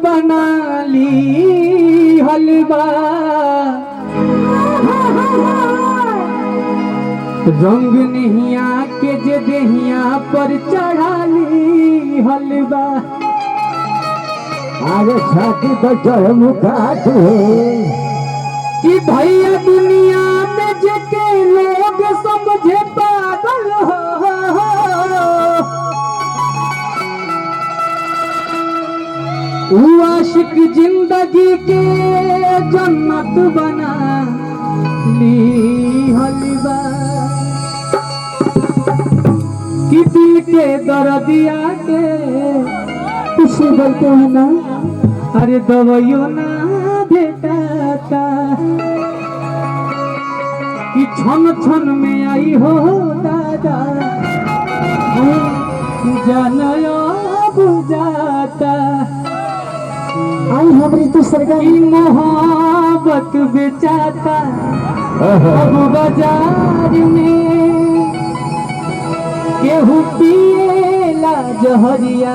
बना ली हलवा रंग नहिया के जे देहिया पर चढ़ा ली हलवा। अरे छाती पर चढ़ मुखा कि भैया दुनिया में जेके लोग समझे पागल हो आशिक जिंदगी के जन्नत बना ली हलवा। कि दिल के दर्दिया के कुछ बोलते हैं ना, अरे दवाइयों ना भेटाता कि छन छन में आई हो दादा जानया बुझाता। आई हमारी तो सरकार की मोहब्बत बेचाता अब बाजार में केहू पिएला जहरिया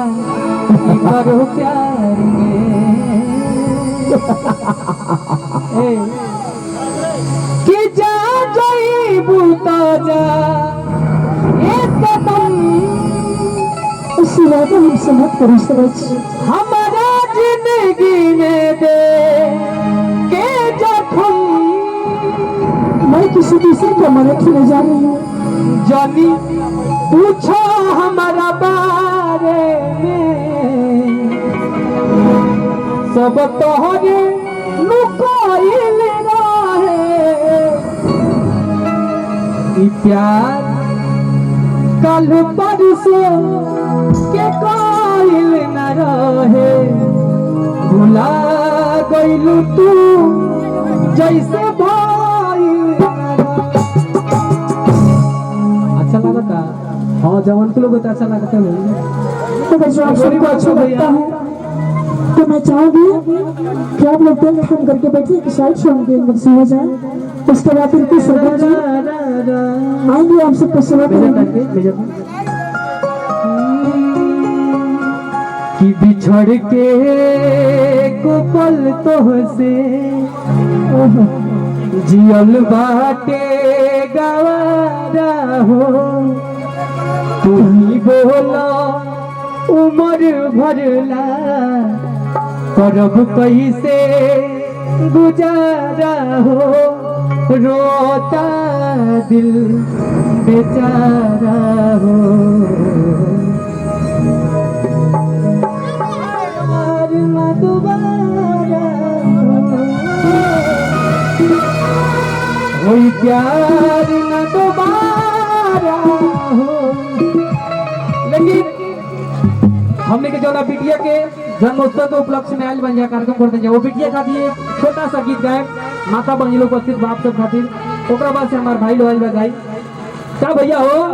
करो प्यार में। कि जा जईबू तो जा एक कदम उसी बात हमसे मत करो समझ। हमारा जिंदगी में दे के जखम मैं किसी दूसरे को मना खिले जा रही हूँ। जानी पूछो हमारा बारे में सब तोहरे लुकाइल रहे। ई प्यार कल परसों के काइल न रहे भुला गइलू तू जैसे भाई। अच्छा लगता हाँ जवान के लोग तो अच्छा लगता है। तो बच्चों आप सबको अच्छा लगता है तो मैं चाहूंगी कि आप लोग टेंट खत्म करके बैठिए कि शायद शाम के मकसद हो जाए। उसके बाद फिर कुछ सरकार जी आएंगे आप सबको सेवा करेंगे। कि बिछड़ के को पल तो से जियल बाटे गवारा हो। तू ही बोला उम्र भरला करब कैसे गुजारा हो। रोता दिल बेचारा हो। कोई प्यार न दोबारा हो। लेकिन हमने के जौना बिटिया के जन्मोत्सव के उपलक्ष्य में आयल बन जा कार्यक्रम करते जाए वो बिटिया खातिर छोटा सा गीत गाए माता बंजलो उपस्थित बाप सब खातिर। ओकरा बाद से हमारे भाई लोग गाई क्या भैया हो।